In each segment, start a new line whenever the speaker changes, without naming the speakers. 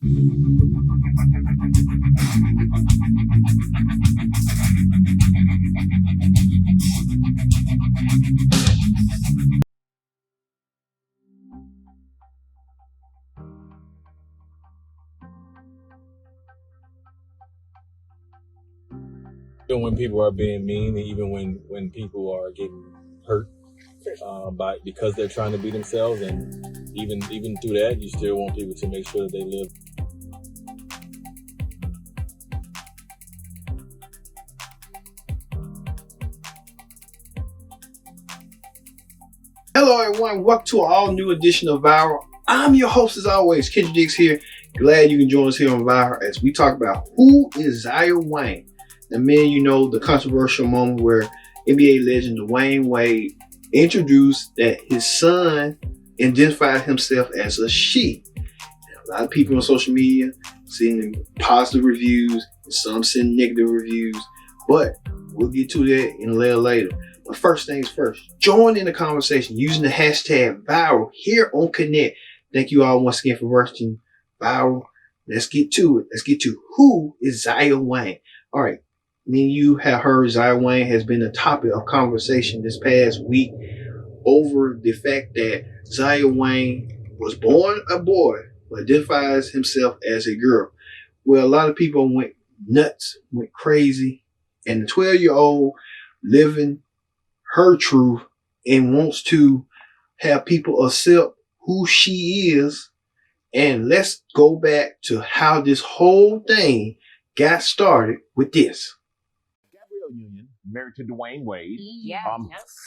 Even when people are being mean, even when people are getting hurt because they're trying to be themselves, and even through that, you still want people to make sure that they live.
Hello everyone, welcome to an all new edition of Viral. I'm your host as always, Kendrick Diggs here. Glad you can join us here on Viral as we talk about who is ZayaWade. Now, man, you know the controversial moment where NBA legend Dwaynewade introduced that his son identified himself as a she. Now, a lot of people on social media seeing positive reviews and some seeing negative reviews, but we'll get to that in a little later. But first things first, join in the conversation using the hashtag Viral here on Connect. Thank you all once again for watching Viral. Let's get to it. Let's get to who is ZayaWade. All right. Me and you have heard ZayaWade has been a topic of conversation this past week over the fact that ZayaWade was born a boy but identifies himself as a girl. Well, a lot of people went nuts, went crazy, and the 12-year-old living her truth and wants to have people accept who she is. And let's go back to how this whole thing got started with this.
Union, married to Dwaynewade,
Yeah.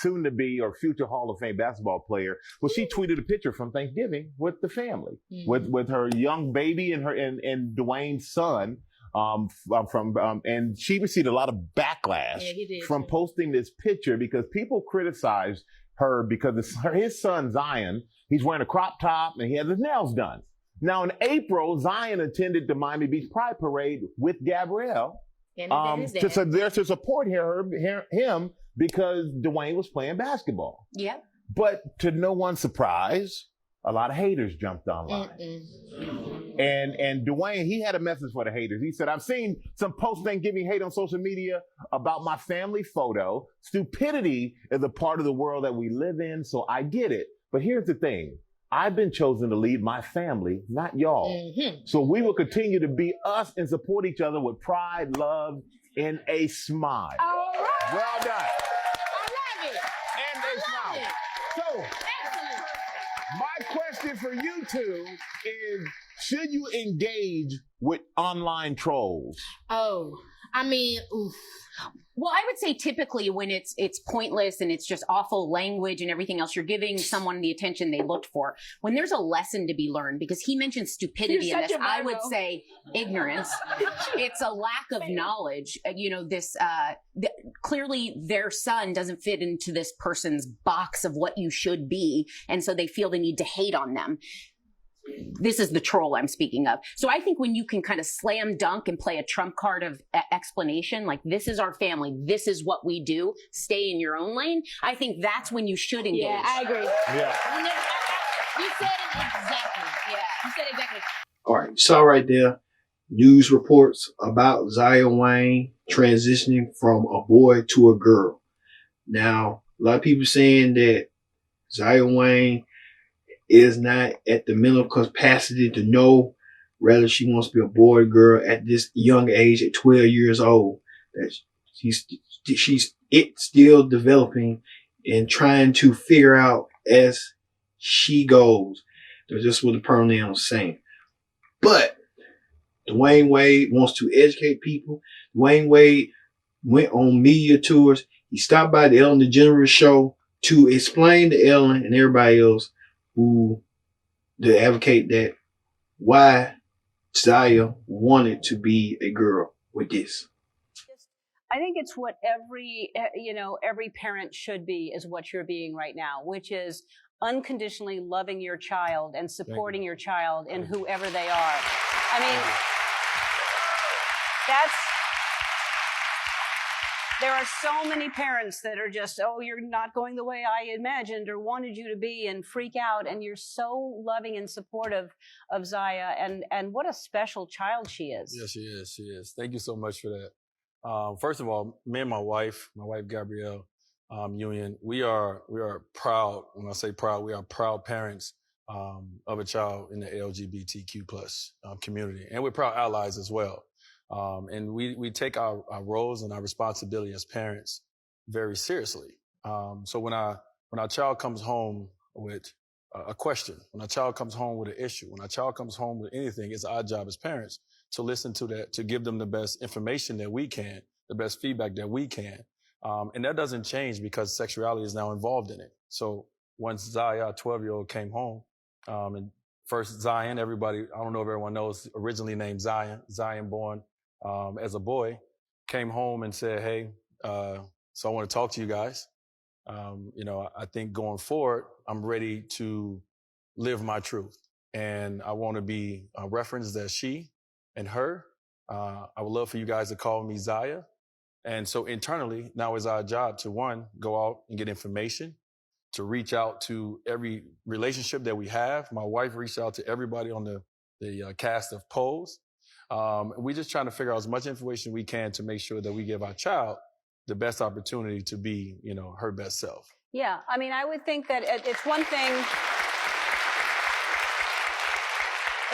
soon to be or future Hall of Fame basketball player. Well, she tweeted a picture from Thanksgiving with the family, with her young baby and and Dwayne's son. And she received a lot of backlash from posting this picture because people criticized her because his son Zion, he's wearing a crop top and he has his nails done. Now in April, Zion attended the Miami Beach Pride Parade with Gabrielle. To support him because Dwayne was playing basketball.
Yeah.
But to no one's surprise, a lot of haters jumped online. And Dwayne, he had a message for the haters. He said, I've seen some post-Thanksgiving hate on social media about my family photo. Stupidity is a part of the world that we live in, so I get it. But here's the thing. I've been chosen to lead my family, not y'all. So we will continue to be us and support each other with pride, love, and a smile.
All right.
Well done.
I love it.
And a smile. So,
Excellent.
my question for you two is, should you engage with online trolls?
Oh, I mean, oof. Well, I would say typically when it's pointless and it's just awful language and everything else, you're giving someone the attention they looked for. When there's a lesson to be learned, because he mentioned stupidity in this, I would say ignorance. It's a lack of knowledge. Clearly their son doesn't fit into this person's box of what you should be, and so they feel the need to hate on them. This is the troll I'm speaking of. So I think when you can kind of slam dunk and play a trump card of explanation, like this is our family, this is what we do, stay in your own lane, I think that's when you should engage.
Yeah, I agree.
Yeah.
You said it exactly. Yeah, you said it exactly.
All right, you saw right there news reports about ZayaWade transitioning from a boy to a girl. Now, a lot of people saying that ZayaWade is not at the mental capacity to know whether she wants to be a boy or girl at this young age, at 12 years old. That she's still developing and trying to figure out as she goes. That's just what the pronoun was saying. But Dwaynewade wants to educate people. Dwaynewade went on media tours. He stopped by the Ellen DeGeneres show to explain to Ellen and everybody else who to advocate that why Zaya wanted to be a girl with this.
I think it's what every parent should be, is what you're being right now, which is unconditionally loving your child and supporting your child in whoever they are. I mean, There are so many parents that are just, oh, you're not going the way I imagined or wanted you to be, and freak out. And you're so loving and supportive of Zaya, and what a special child she is.
Yes, she is. She is. Thank you so much for that. First of all, me and my wife Gabrielle Union, we are proud. When I say proud, we are proud parents of a child in the LGBTQ plus community, and we're proud allies as well. And we take our roles and our responsibility as parents very seriously. So when our child comes home with a question, when our child comes home with an issue, when our child comes home with anything, it's our job as parents to listen to that, to give them the best information that we can, the best feedback that we can. And that doesn't change because sexuality is now involved in it. So once Zaya, our 12-year-old, came home, and first Zion, everybody, I don't know if everyone knows, originally named Zion born as a boy, came home and said, hey, so I want to talk to you guys. I think going forward, I'm ready to live my truth. And I want to be referenced as she and her. I would love for you guys to call me Zaya. And so internally, now is our job to, one, go out and get information, to reach out to every relationship that we have. My wife reached out to everybody on the cast of Pose. We're just trying to figure out as much information we can to make sure that we give our child the best opportunity to be, her best self.
Yeah, I mean, I would think that it's one thing.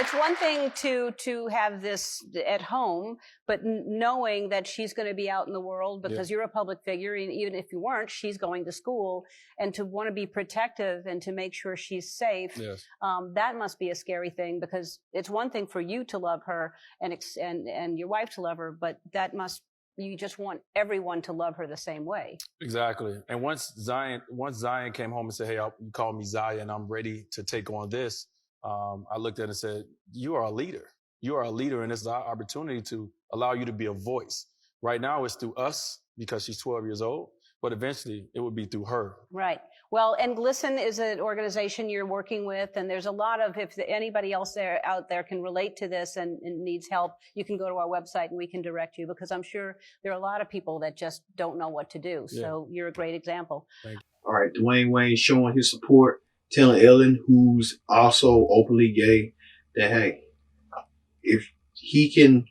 It's one thing to have this at home, but knowing that she's going to be out in the world because you're a public figure, and even if you weren't, she's going to school, and to want to be protective and to make sure she's safe.
Yes.
That must be a scary thing, because it's one thing for you to love her and your wife to love her, but you just want everyone to love her the same way.
Exactly. And once Zion came home and said, hey, you call me Zaya and I'm ready to take on this, I looked at it and said, you are a leader. You are a leader, and it's our opportunity to allow you to be a voice. Right now, it's through us because she's 12 years old, but eventually it would be through her.
Right. Well, and Listen is an organization you're working with, and there's a lot of, if anybody else out there can relate to this and needs help, you can go to our website and we can direct you, because I'm sure there are a lot of people that just don't know what to do.
Yeah.
So you're a great example.
Thank you.
All right, Dwayne Wade showing his support, telling Ellen, who's also openly gay, that, hey, if he can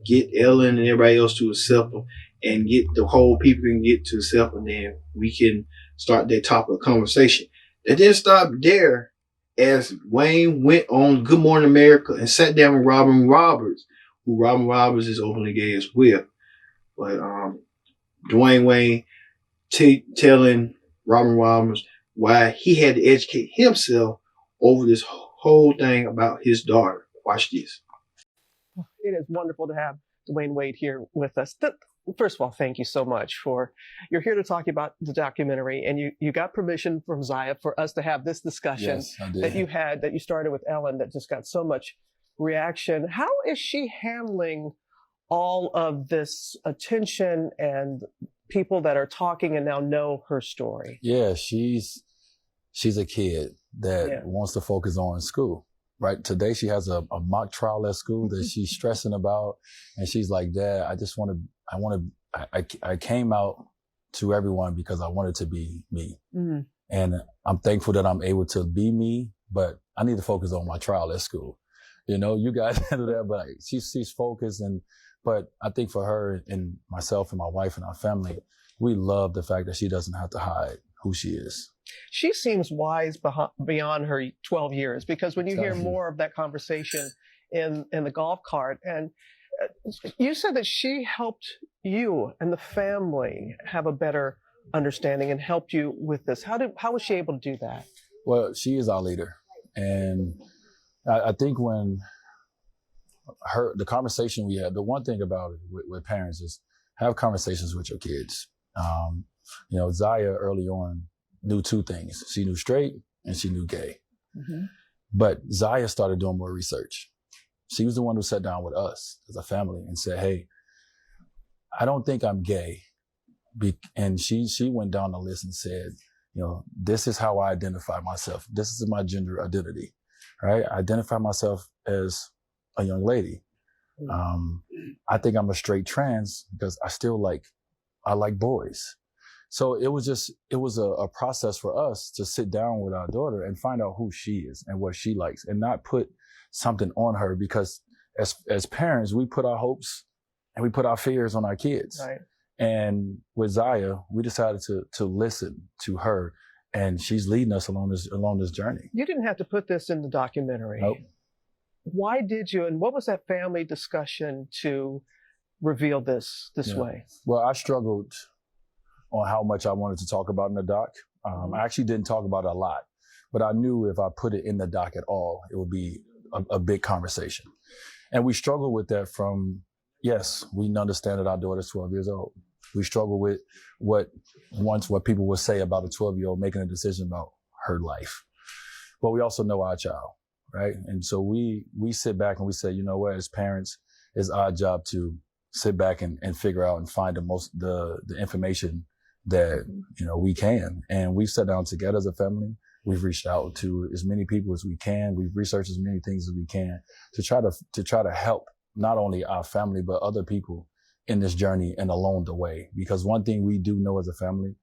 get Ellen and everybody else to accept him, and get the whole people can get to accept him, then we can start that topic of conversation. That didn't stop there, as Wayne went on Good Morning America and sat down with Robin Roberts, who Robin Roberts is openly gay as well. But Dwayne Wade telling Robin Roberts why he had to educate himself over this whole thing about his daughter. Watch this.
It is wonderful to have Dwayne Wade here with us. First of all, thank you so much you're here to talk about the documentary, and you got permission from Zaya for us to have this discussion.
Yes, I did.
that you started with Ellen, that just got so much reaction. How is she handling all of this attention and people that are talking and now know her story?
Yeah, she's a kid that wants to focus on school. Right. Today she has a mock trial at school that she's stressing about, and she's like, Dad, I came out to everyone because I wanted to be me. Mm-hmm. And I'm thankful that I'm able to be me, but I need to focus on my trial at school. You guys handle that, but she's focused. But I think for her and myself and my wife and our family, we love the fact that she doesn't have to hide who she is.
She seems wise beyond her 12 years, because when you hear more of that conversation in the golf cart, and you said that she helped you and the family have a better understanding and helped you with this. How was she able to do that?
Well, she is our leader. And I think when the conversation we had, the one thing about it with parents is have conversations with your kids. Zaya early on knew two things. She knew straight and she knew gay. Mm-hmm. But Zaya started doing more research. She was the one who sat down with us as a family and said, hey, I don't think I'm gay. And she went down the list and said, this is how I identify myself. This is my gender identity, right? I identify myself as a young lady. I think I'm a straight trans because I still like I like boys. So it was a process for us to sit down with our daughter and find out who she is and what she likes, and not put something on her, because as parents, we put our hopes and we put our fears on our kids.
Right.
And with Zaya, we decided to listen to her, and she's leading us along this journey.
You didn't have to put this in the documentary.
Nope.
Why did you, and what was that family discussion to reveal this way?
Well, I struggled on how much I wanted to talk about in the doc. I actually didn't talk about it a lot, but I knew if I put it in the doc at all, it would be a big conversation. And we struggled with that from, yes, we understand that our daughter's 12 years old. We struggle with what people would say about a 12-year-old making a decision about her life. But we also know our child, right? And so we sit back and we say, you know what, as parents, it's our job to sit back and figure out and find the information that, we can. And we've sat down together as a family. We've reached out to as many people as we can. We've researched as many things as we can to try to help not only our family, but other people in this journey and along the way. Because one thing we do know as a family,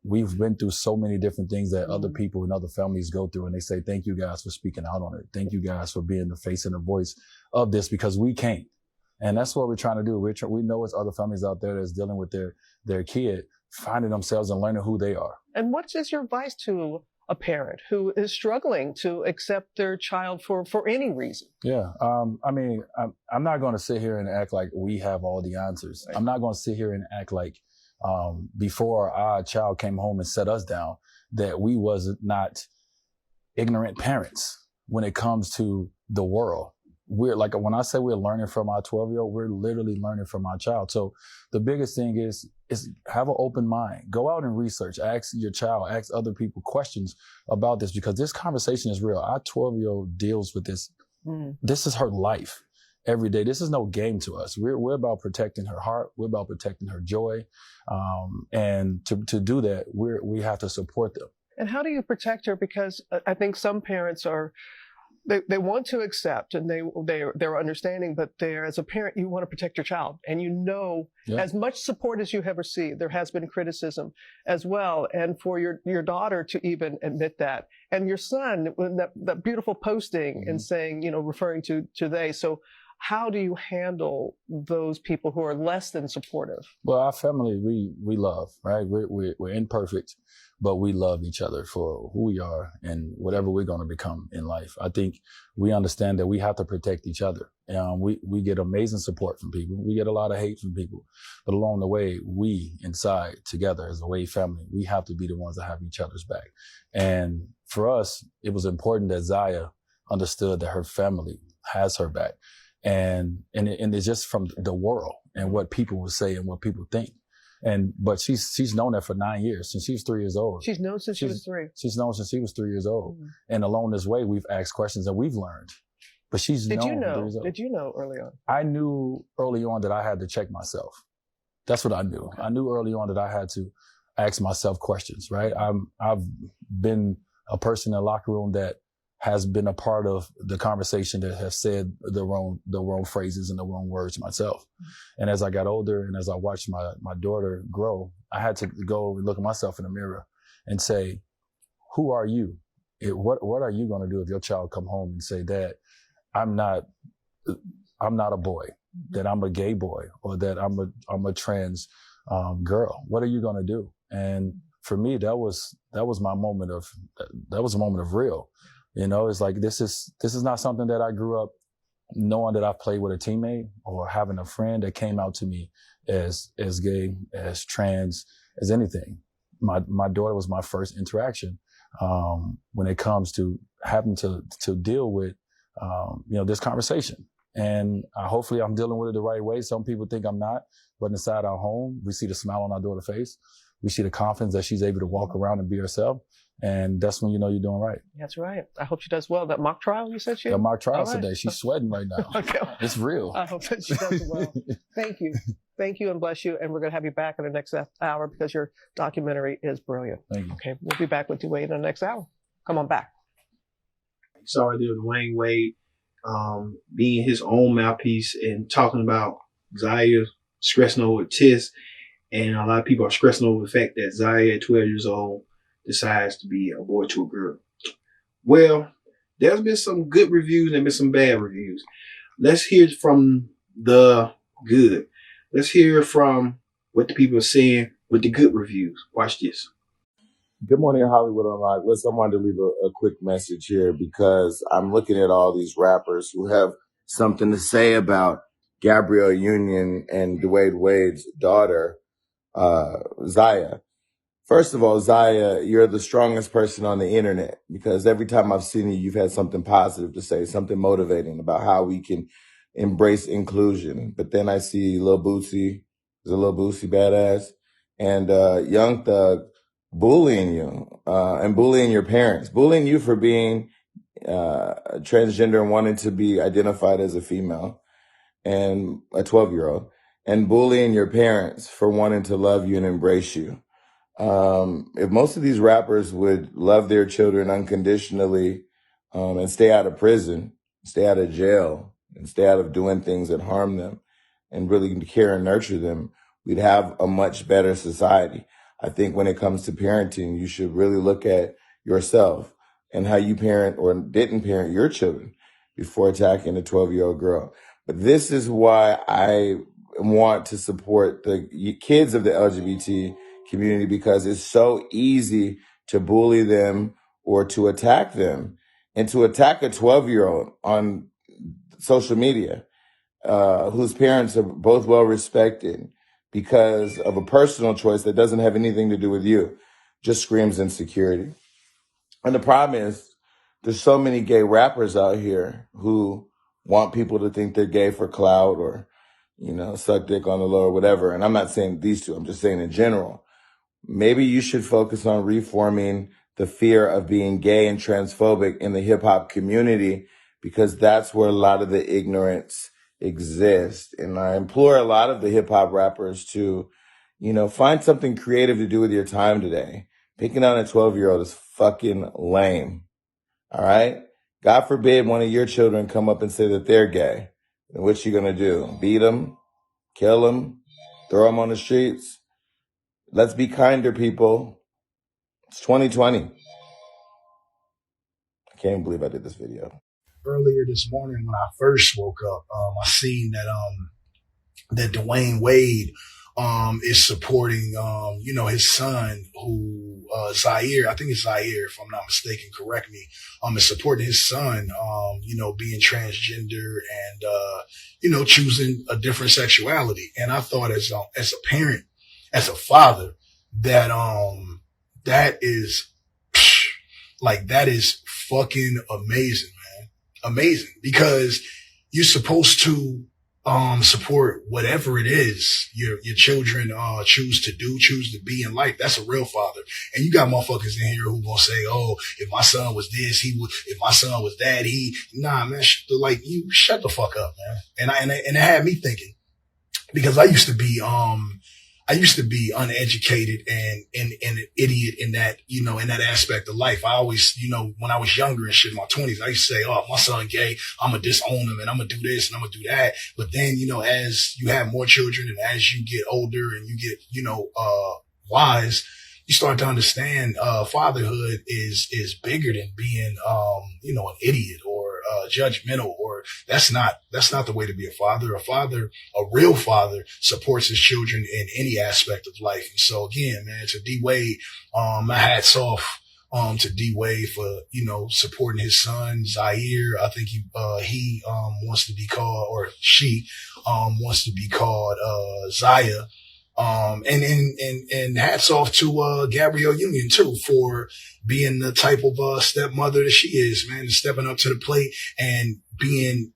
we've been through so many different things that other people and other families go through. And they say, thank you guys for speaking out on it. Thank you guys for being the face and the voice of this, because we can't. And that's what we're trying to do. We know it's other families out there that's dealing with their kid, finding themselves and learning who they are.
And what is your advice to a parent who is struggling to accept their child for any reason?
Yeah. I'm not going to sit here and act like we have all the answers. Right. I'm not going to sit here and act like before our child came home and set us down, that we was not ignorant parents when it comes to the world. We're like, when I say we're learning from our 12-year-old, we're literally learning from our child. So the biggest thing is have an open mind. Go out and research. Ask your child, ask other people questions about this, because this conversation is real. Our 12-year-old deals with this. This is her life every day. This is no game to us. We're about protecting her heart. We're about protecting her joy. And to do that, we have to support them.
And how do you protect her? Because I think some parents they want to accept and they're understanding, but as a parent, you want to protect your child. And as much support as you have received, there has been criticism as well. And for your daughter to even admit that, and your son, that beautiful posting and saying, referring to they. So how do you handle those people who are less than supportive? Well,
our family, we love, right? We're imperfect, but we love each other for who we are and whatever we're going to become in life. I think we understand that we have to protect each other. We get amazing support from people. We get a lot of hate from people. But along the way, we inside together as a Wade family, we have to be the ones that have each other's back. And for us, it was important that Zaya understood that her family has her back. And it's just from the world and what people will say and what people think. But she's known that for 9 years, since she was 3 years old.
She's known since she was 3.
She's known since she was 3 years old. And along this way, we've asked questions and we've learned. But she's known.
Did you know early on?
I knew early on that I had to check myself. That's what I knew. I knew early on that I had to ask myself questions, right? I've been a person in the locker room that has been a part of the conversation that has said the wrong phrases and the wrong words myself. And as I got older and as I watched my daughter grow, I had to go and look at myself in the mirror and say, who are you? What are you going to do if your child come home and say, Dad, I'm not a boy, that I'm a gay boy, or that I'm a trans girl? What are you going to do? And for me, that was my moment of real. It's like, this is not something that I grew up knowing that I played with a teammate or having a friend that came out to me as gay, as trans, as anything. My daughter was my first interaction when it comes to having to deal with this conversation. And hopefully I'm dealing with it the right way. Some people think I'm not, but inside our home, we see the smile on our daughter's face. We see the confidence that she's able to walk around and be herself. And that's when you know you're doing right.
That's right. I hope she does well. That mock trial you said she had?
The mock trial today. She's sweating right now.
Okay.
It's real.
I hope that she does well. Thank you. Thank you and bless you. And we're going to have you back in the next hour because your documentary is brilliant.
Thank you.
Okay. We'll be back with Dwayne in the next hour. Come on back.
Sorry, there, DwaynewAde, being his own mouthpiece and talking about Zaya stressing over tests. And a lot of people are stressing over the fact that Zaya at 12 years old decides to be a boy to a girl. Well, there's been some good reviews and been some bad reviews. Let's hear from the good. Let's hear from what the people are saying with the good reviews. Watch this.
Good morning, Hollywood Unlocked. Listen, I wanted to leave a quick message here because I'm looking at all these rappers who have something to say about Gabrielle Union and DwaynewAde's daughter, Zaya. First of all, Zaya, you're the strongest person on the internet because every time I've seen you, you've had something positive to say, something motivating about how we can embrace inclusion. But then I see Lil Boosie, there's a Lil Boosie badass, and Young Thug bullying you and bullying your parents, bullying you for being transgender and wanting to be identified as a female and a 12-year-old, and bullying your parents for wanting to love you and embrace you. If most of these rappers would love their children unconditionally and stay out of prison, stay out of jail, and stay out of doing things that harm them and really care and nurture them, we'd have a much better society. I think when it comes to parenting, you should really look at yourself and how you parent or didn't parent your children before attacking a 12-year-old girl. But this is why I want to support the kids of the LGBT community, because it's so easy to bully them or to attack them, and to attack a 12-year-old on social media whose parents are both well respected because of a personal choice that doesn't have anything to do with you, just screams insecurity. And the problem is there's so many gay rappers out here who want people to think they're gay for clout or, you know, suck dick on the low or whatever. And I'm not saying these two, I'm just saying in general. Maybe you should focus on reforming the fear of being gay and transphobic in the hip hop community, because that's where a lot of the ignorance exists. And I implore a lot of the hip hop rappers to, you know, find something creative to do with your time today. Picking on a 12-year-old is fucking lame. All right? God forbid one of your children come up and say that they're gay. And what you gonna do? Beat them? Kill them? Throw them on the streets? Let's be kinder, people. It's 2020. I can't believe I did this video.
Earlier this morning when I first woke up, I seen that DwaynewAde is supporting you know, his son who Zaire, I think it's Zaire if I'm not mistaken, correct me, is supporting his son you know, being transgender and you know, choosing a different sexuality. And I thought as a parent, as a father, that that is that is fucking amazing, man. Amazing. Because you're supposed to support whatever it is your children choose to do, choose to be in life. That's a real father. And you got motherfuckers in here who gonna say, oh, if my son was this, he would, if my son was that, nah, man, you shut the fuck up, man. And it had me thinking, because I used to be uneducated and an idiot in that, you know, in that aspect of life. I always, you know, when I was younger and shit in my 20s, I used to say, oh, my son gay, I'm going to disown him and I'm going to do this and I'm going to do that. But then, you know, as you have more children and as you get older and you get, you know, wise, you start to understand, fatherhood is bigger than being, you know, an idiot or, judgmental, or that's not the way to be a father. A real father supports his children in any aspect of life. And so again, man, to D-Wade, my hat's off, to D-Wade for, you know, supporting his son, Zaire. I think he wants to be called, or she, wants to be called, Zaya. And hats off to, Gabrielle Union too, for being the type of, stepmother that she is, man, and stepping up to the plate and being,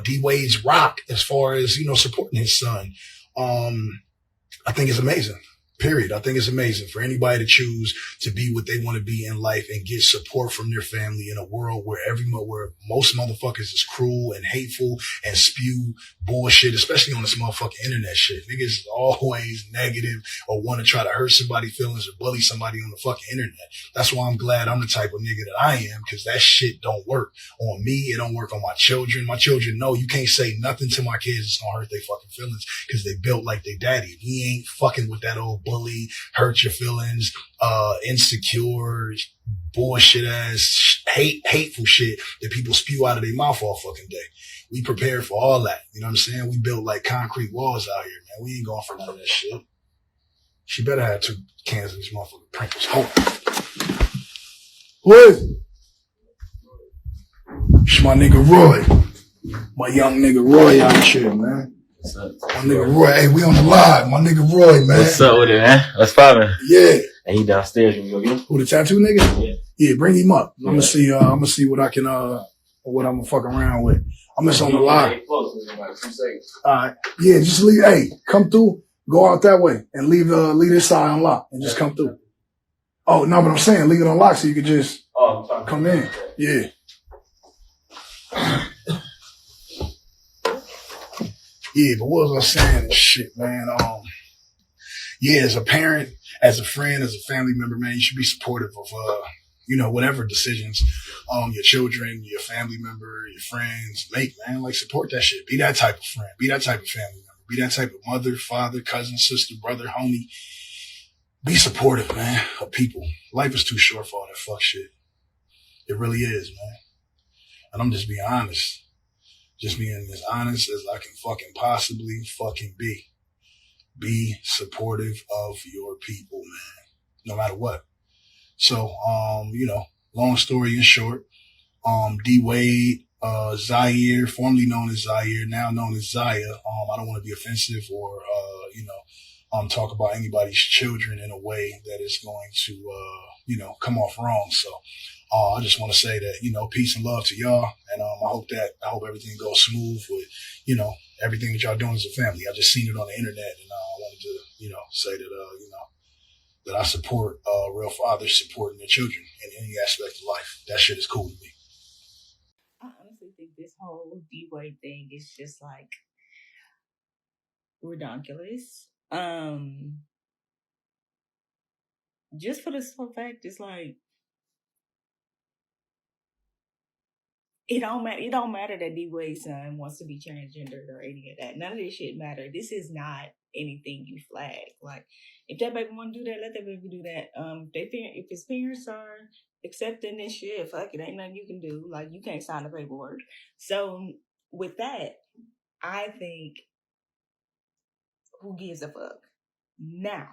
D-Wade's rock as far as, you know, supporting his son. I think it's amazing. Period. I think it's amazing for anybody to choose to be what they want to be in life and get support from their family in a world where where most motherfuckers is cruel and hateful and spew bullshit, especially on this motherfucking internet shit. Niggas is always negative or want to try to hurt somebody's feelings or bully somebody on the fucking internet. That's why I'm glad I'm the type of nigga that I am, because that shit don't work on me. It don't work on my children. My children know you can't say nothing to my kids that's gonna hurt their fucking feelings because they built like they daddy. We ain't fucking with that old bully, hurt your feelings, insecure, bullshit ass, hateful shit that people spew out of their mouth all fucking day. We prepared for all that. You know what I'm saying? We built like concrete walls out here, man. We ain't going for none of that shit. She better have 2 cans of these motherfucking Pringles. Hold on. Who is it? It's my nigga Roy. My young nigga Roy out here, man.
What's up?
My nigga Roy. Hey, we on the live. My nigga Roy, man.
What's up with it, man? What's poppin'?
Yeah.
And he downstairs. You go get him?
Who, the tattoo nigga?
Yeah.
Yeah, bring him up. I'm gonna see what I can what I'm gonna fuck around with. I'm just on the live. Alright. Yeah, just leave, hey, come through, go out that way and leave this side unlocked and just come through. Oh, no, but I'm saying leave it unlocked so you can just come in. Yeah. Yeah, but what was I saying and shit, man? Yeah, as a parent, as a friend, as a family member, man, you should be supportive of, whatever decisions, your children, your family member, your friends make, man. Like, support that shit. Be that type of friend. Be that type of family member. Be that type of mother, father, cousin, sister, brother, homie. Be supportive, man, of people. Life is too short for all that fuck shit. It really is, man. And I'm just being honest. Just being as honest as I can fucking possibly fucking be. Be supportive of your people, man. No matter what. So, long story in short, dwaynewade, Zaire, formerly known as Zaire, now known as Zaya. I don't want to be offensive or, talk about anybody's children in a way that is going to, come off wrong. So, I just want to say that, peace and love to y'all. And, I hope everything goes smooth with, everything that y'all doing as a family. I just seen it on the internet and I wanted to, say that, that I support, real fathers supporting their children in any aspect of life. That shit is cool to me.
I honestly think this whole dwaynewade thing is just like redonkulous. Just for the simple fact, it's like it don't matter that dwayne's son wants to be transgendered or any of that. None of this shit matter. This is not anything you flag. Like, if that baby want to do that, let that baby do that. If his parents are accepting this shit, fuck it, ain't nothing you can do. Like, you can't sign the paperwork. So with that, I think, who gives a fuck? Now,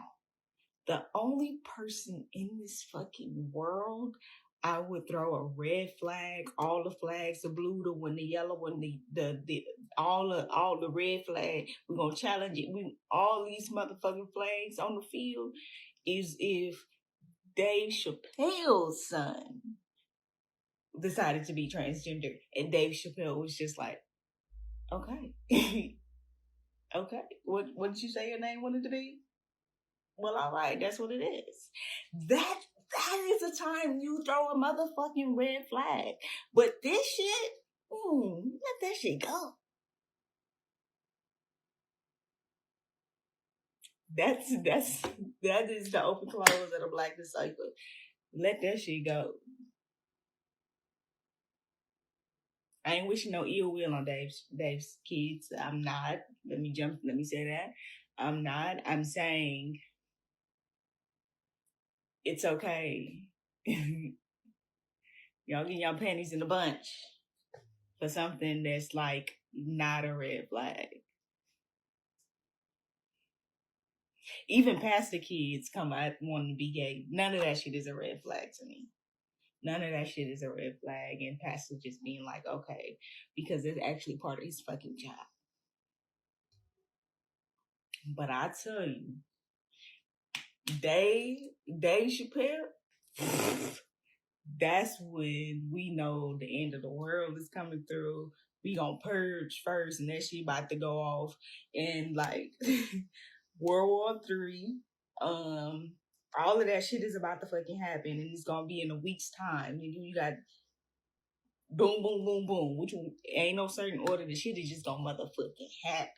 the only person in this fucking world I would throw a red flag, all the flags, the blue, the one, the yellow one, all the red flag. We're gonna challenge it. All these motherfucking flags on the field is if Dave Chappelle's son decided to be transgender, and Dave Chappelle was just like, okay, okay, what did you say your name wanted to be? Well, all right, that's what it is. That is the time you throw a motherfucking red flag. But this shit, let that shit go. That is the open close of the Black Disciple. Let that shit go. I ain't wishing no ill will on Dave's kids. I'm not. Let me say that. I'm not. I'm saying it's okay. Y'all get y'all panties in a bunch for something that's like not a red flag. Even pastor kids come out wanting to be gay. None of that shit is a red flag to me. None of that shit is a red flag. And pastor just being like, okay, because it's actually part of his fucking job. But I tell you, Dave Chappelle, that's when we know the end of the world is coming through. We gonna purge first, and that shit about to go off in like World War III, All of that shit is about to fucking happen, and it's gonna be in a week's time. And you got boom, boom, boom, boom, which ain't no certain order. The shit is just gonna motherfucking happen,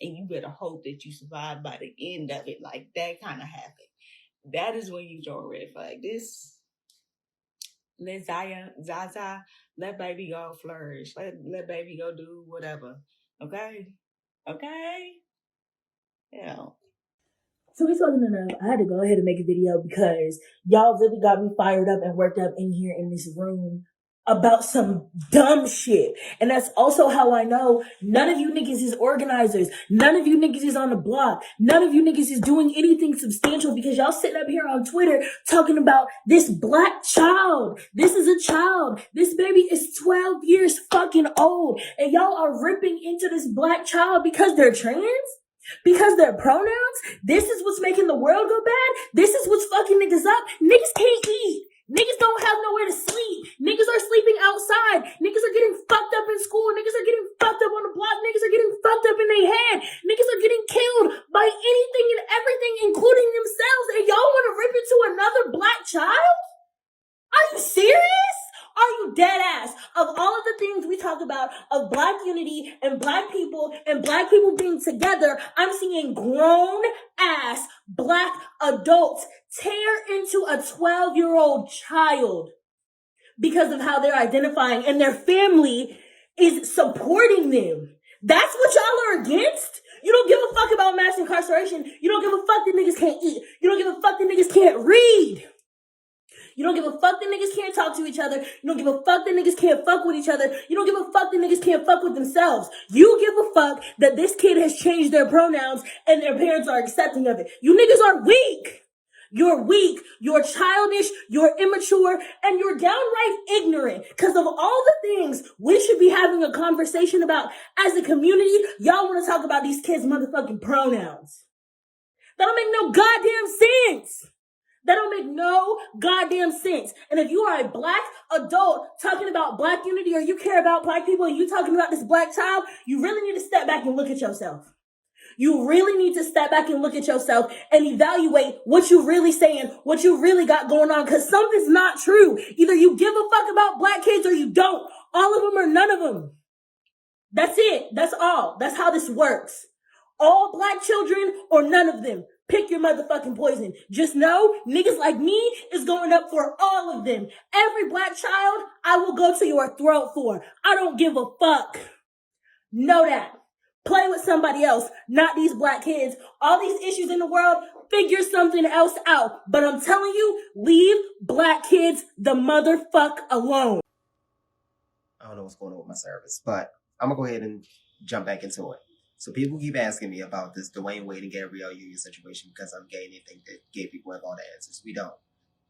and you better hope that you survive by the end of it. Like that kind of happen. That is when you throw a red flag. This, let Zaza, let baby go flourish. Let baby go do whatever. Okay? Yeah.
So this wasn't enough. I had to go ahead and make a video because y'all really got me fired up and worked up in here in this room about some dumb shit. And that's also how I know none of you niggas is organizers. None of you niggas is on the block. None of you niggas is doing anything substantial because y'all sitting up here on Twitter talking about this black child. This is a child. This baby is 12 years fucking old. And y'all are ripping into this black child because they're trans? Because their pronouns? This is what's making the world go bad? This is what's fucking niggas up? Niggas can't eat. Niggas don't have nowhere to sleep. Niggas are sleeping outside. Niggas are getting fucked up in school. Niggas are getting fucked up on the block. Niggas are getting fucked up in their head. Niggas are getting killed by anything and everything, including themselves. And y'all want to rip into another black child? Are you serious? Are you dead ass? Of all of the things we talk about of black unity and black people being together, I'm seeing grown ass black adults tear into a 12-year-old child because of how they're identifying, and their family is supporting them. That's what y'all are against? You don't give a fuck about mass incarceration. You don't give a fuck that niggas can't eat. You don't give a fuck that niggas can't read. You don't give a fuck that niggas can't talk to each other. You don't give a fuck that niggas can't fuck with each other. You don't give a fuck that niggas can't fuck with themselves. You give a fuck that this kid has changed their pronouns and their parents are accepting of it. You niggas are weak. You're weak, you're childish, you're immature, and you're downright ignorant. Because of all the things we should be having a conversation about as a community, y'all want to talk about these kids' motherfucking pronouns. That don't make no goddamn sense. That don't make no goddamn sense. And if you are a black adult talking about black unity, or you care about black people and you talking about this black child, you really need to step back and look at yourself. You really need to step back and look at yourself and evaluate what you really saying, what you really got going on, because something's not true. Either you give a fuck about black kids or you don't. All of them or none of them. That's it. That's all. That's how this works. All black children or none of them. Pick your motherfucking poison. Just know, niggas like me is going up for all of them. Every black child, I will go to your throat for. I don't give a fuck. Know that. Play with somebody else, not these black kids. All these issues in the world, figure something else out. But I'm telling you, leave black kids the motherfuck alone.
I don't know what's going on with my service, but I'm going to go ahead and jump back into it. So people keep asking me about this DwaynewAde and Gabrielle Union situation because I'm gay and they think that gay people have all the answers. We don't.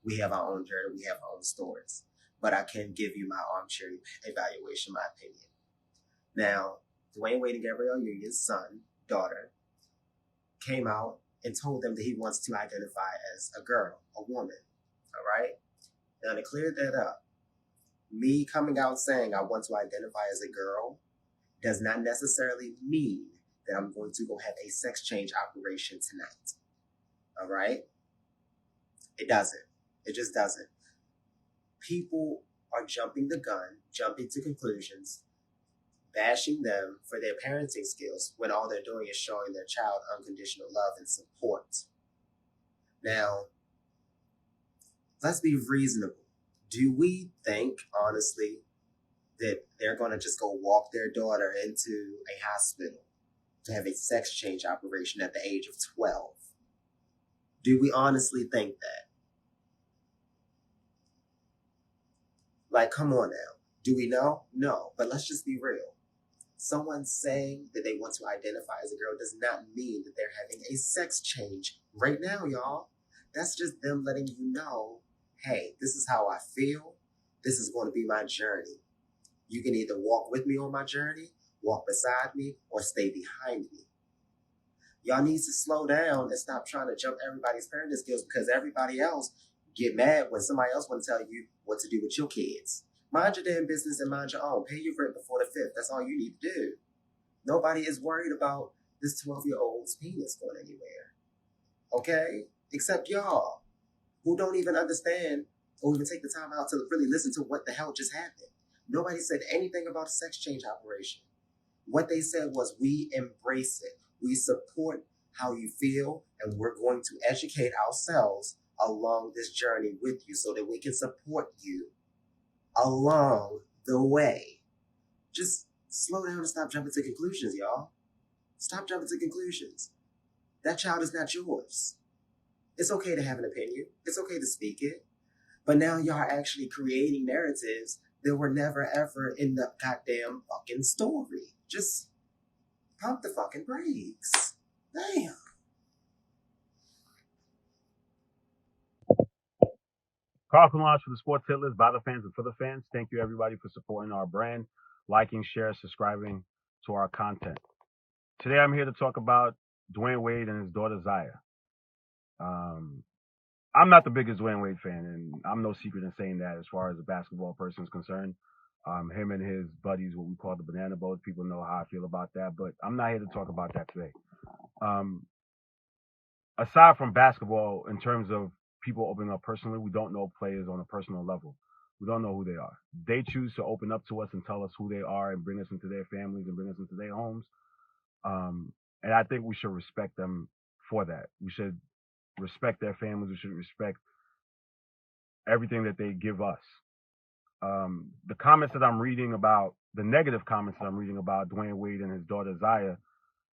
We have our own journey. We have our own stories. But I can give you my armchair evaluation, my opinion. Now, DwaynewAde and Gabrielle Union's son, daughter, came out and told them that he wants to identify as a girl, a woman. All right? Now, to clear that up, me coming out saying I want to identify as a girl does not necessarily mean that I'm going to go have a sex change operation tonight. All right? It doesn't. It just doesn't. People are jumping the gun, jumping to conclusions, bashing them for their parenting skills when all they're doing is showing their child unconditional love and support. Now, let's be reasonable. Do we think, honestly, that they're going to just go walk their daughter into a hospital to have a sex change operation at the age of 12? Do we honestly think that? Like, come on now. Do we know? No, but let's just be real. Someone saying that they want to identify as a girl does not mean that they're having a sex change right now, y'all. That's just them letting you know, hey, this is how I feel. This is going to be my journey. You can either walk with me on my journey, walk beside me, or stay behind me. Y'all need to slow down and stop trying to jump everybody's parenting skills because everybody else get mad when somebody else want to tell you what to do with your kids. Mind your damn business and mind your own. Pay your rent before the 5th. That's all you need to do. Nobody is worried about this 12-year-old's penis going anywhere. Okay? except y'all, who don't even understand or even take the time out to really listen to what the hell just happened. Nobody said anything about a sex change operation. What they said was, we embrace it. We support how you feel, and we're going to educate ourselves along this journey with you so that we can support you along the way. Just slow down and stop jumping to conclusions, y'all. Stop jumping to conclusions. That child is not yours. It's okay to have an opinion. It's okay to speak it. But now y'all are actually creating narratives that were never ever in the goddamn fucking story. Just pump the fucking brakes. Damn.
Carlton Launch for the Sports Hit List, by the fans and for the fans. Thank you, everybody, for supporting our brand, liking, sharing, subscribing to our content. Today, I'm here to talk about Dwayne Wade and his daughter, Zaya. I'm not the biggest Dwayne Wade fan, and I'm no secret in saying that as far as a basketball person is concerned. Him and his buddies, what we call the banana boat, people know how I feel about that, but I'm not here to talk about that today. Aside from basketball, in terms of people opening up personally, we don't know players on a personal level. We don't know who they are. They choose to open up to us and tell us who they are and bring us into their families and bring us into their homes. And I think we should respect them for that. We should respect their families. We should respect everything that they give us. The comments that I'm reading about, the negative comments that I'm reading about Dwayne Wade and his daughter Zaya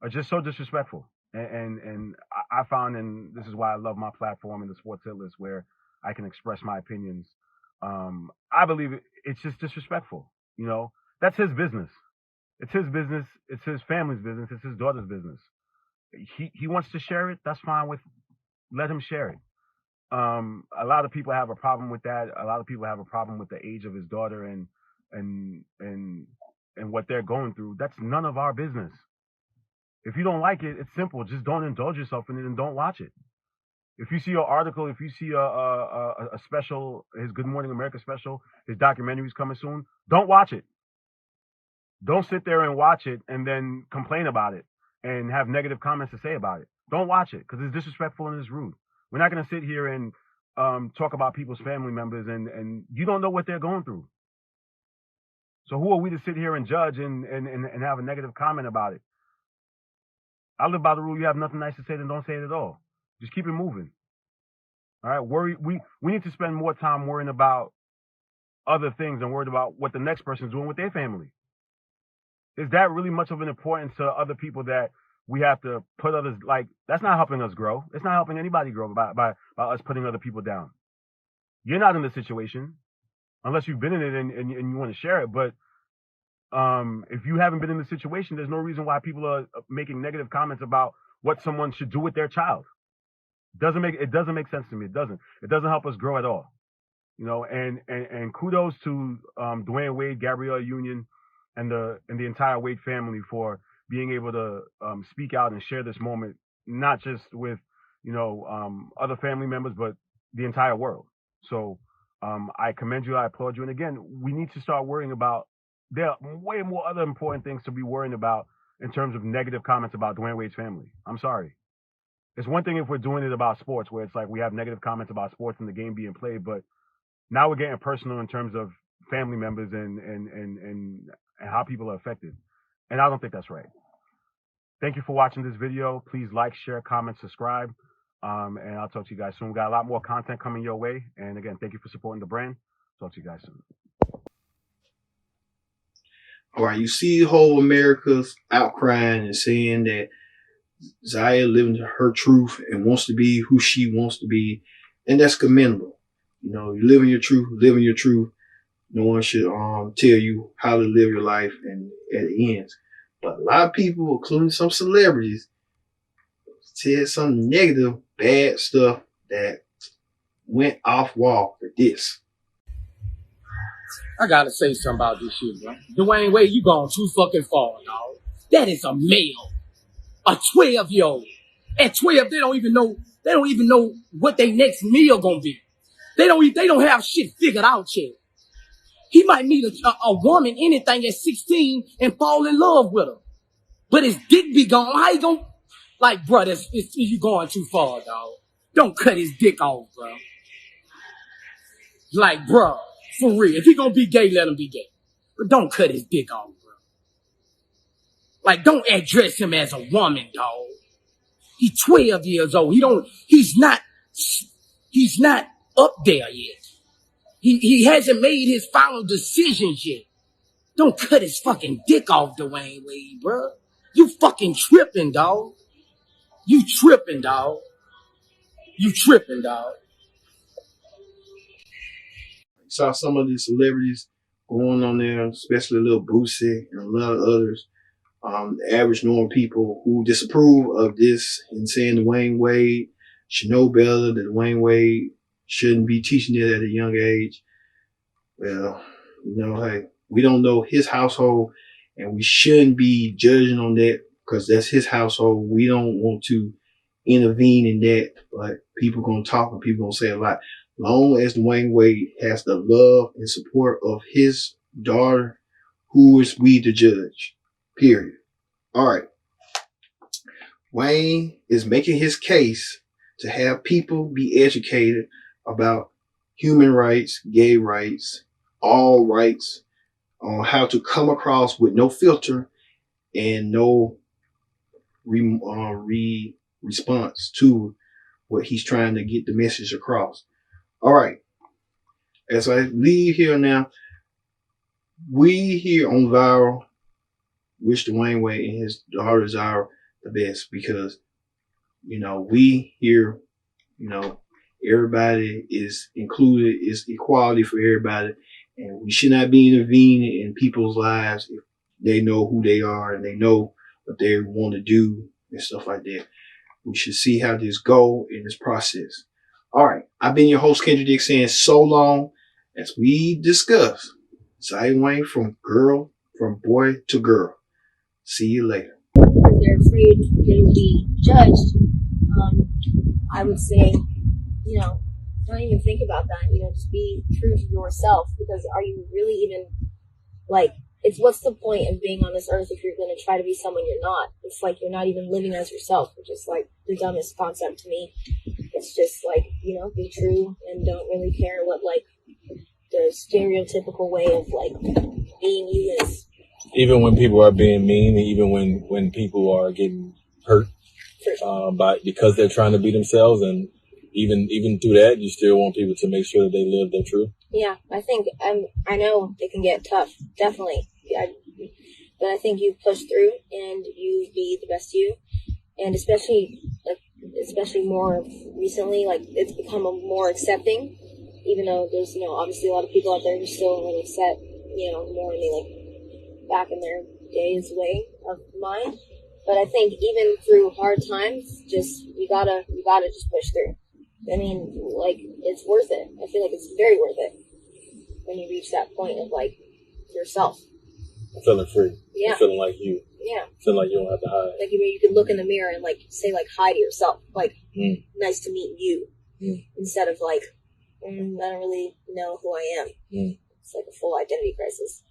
are just so disrespectful. And I found, and this is why I love my platform in the Sports Hit List, where I can express my opinions. I believe it's just disrespectful. You know, that's his business. It's his business. It's his family's business. It's his daughter's business. He wants to share it. That's fine. Let him share it. A lot of people have a problem with that. A lot of people have a problem with the age of his daughter and what they're going through. That's none of our business. If you don't like it, it's simple. Just don't indulge yourself in it and don't watch it. If you see an article, if you see a special, his Good Morning America special, his documentary's coming soon, don't watch it. Don't sit there and watch it and then complain about it and have negative comments to say about it. Don't watch it because it's disrespectful and it's rude. We're not going to sit here and talk about people's family members and you don't know what they're going through. So who are we to sit here and judge and have a negative comment about it? I live by the rule, you have nothing nice to say, then don't say it at all. Just keep it moving. All right, we need to spend more time worrying about other things and worried about what the next person's doing with their family. Is that really much of an importance to other people that we have to put others, like, that's not helping us grow. It's not helping anybody grow by us putting other people down. You're not in the situation unless you've been in it and you want to share it. But if you haven't been in the situation, there's no reason why people are making negative comments about what someone should do with their child. It doesn't make sense to me. It doesn't help us grow at all. You know, and kudos to Dwayne Wade, Gabrielle Union, and the entire Wade family for being able to speak out and share this moment, not just with, you know, other family members, but the entire world. So I commend you. I applaud you. And again, we need to start worrying about, there are way more other important things to be worrying about in terms of negative comments about Dwayne Wade's family. I'm sorry. It's one thing if we're doing it about sports, where it's like we have negative comments about sports and the game being played, but now we're getting personal in terms of family members and how people are affected. And I don't think that's right. Thank you for watching this video. Please like, share, comment, subscribe. And I'll talk to you guys soon. We got a lot more content coming your way. And again, thank you for supporting the brand. Talk to you guys soon.
All right, you see whole America's outcrying and saying that Zaya living her truth and wants to be who she wants to be. And that's commendable. You know, you living your truth. No one should tell you how to live your life and at the ends. But a lot of people, including some celebrities, said some negative, bad stuff that went off wall for this.
I gotta say something about this shit, bro. Dwayne Wade, you gone too fucking far, dog. That is a male. A 12-year-old. At 12, they don't even know what their next meal gonna be. They don't have shit figured out yet. He might meet a woman, anything at 16 and fall in love with her. But his dick be gone. How you gonna, like, bro, you going too far, dog. Don't cut his dick off, bro. Like, bro, for real. If he gonna be gay, let him be gay. But don't cut his dick off, bro. Like, don't address him as a woman, dog. He's 12 years old. He's not up there yet. He hasn't made his final decisions yet. Don't cut his fucking dick off, Dwayne Wade, bro. You fucking tripping, dog. You tripping, dog. You tripping, dog.
Saw some of the celebrities going on there, especially Lil Boosie and a lot of others. The average normal people who disapprove of this and saying Dwayne Wade should know better, that Dwayne Wade shouldn't be teaching it at a young age. Well, hey, we don't know his household and we shouldn't be judging on that because that's his household. We don't want to intervene in that, but people gonna talk and people gonna say a lot. Long as Dwayne Wade has the love and support of his daughter, who is we to judge? Period. All right. Wayne is making his case to have people be educated about human rights, gay rights, all rights, on how to come across with no filter and no response to what he's trying to get the message across. All right. As I leave here now, we here on Viral wish Dwayne Wade and his daughter Zaya the best because, we here, everybody is included, is equality for everybody. And we should not be intervening in people's lives if they know who they are and they know what they want to do and stuff like that. We should see how this go in this process. All right. I've been your host, Kendrick Dick, saying so long as we discuss ZayaWade from boy to girl. See you later.
Because they're afraid they will be judged. I would say, don't even think about that. Just be true to yourself. Because are you really even what's the point of being on this earth if you're going to try to be someone you're not? It's like you're not even living as yourself, which is like the dumbest concept to me. It's just be true and don't really care what the stereotypical way of being you is.
Even when people are being mean, even when people are getting hurt because they're trying to be themselves, and even through that, you still want people to make sure that they live their truth.
Yeah, I think I know it can get tough, definitely. Yeah, but I think you push through and you be the best you, and especially more recently, it's become more accepting. Even though there's obviously a lot of people out there who still really set more in the back in their days way of mind. But I think even through hard times, just you gotta just push through. I mean, it's worth it. I feel like it's very worth it when you reach that point of yourself.
Feeling free.
Yeah.
Feeling like you.
Yeah.
Feeling like you don't have to hide.
You can look in the mirror and say hi to yourself. Nice to meet you. Instead of I don't really know who I am. It's like a full identity crisis.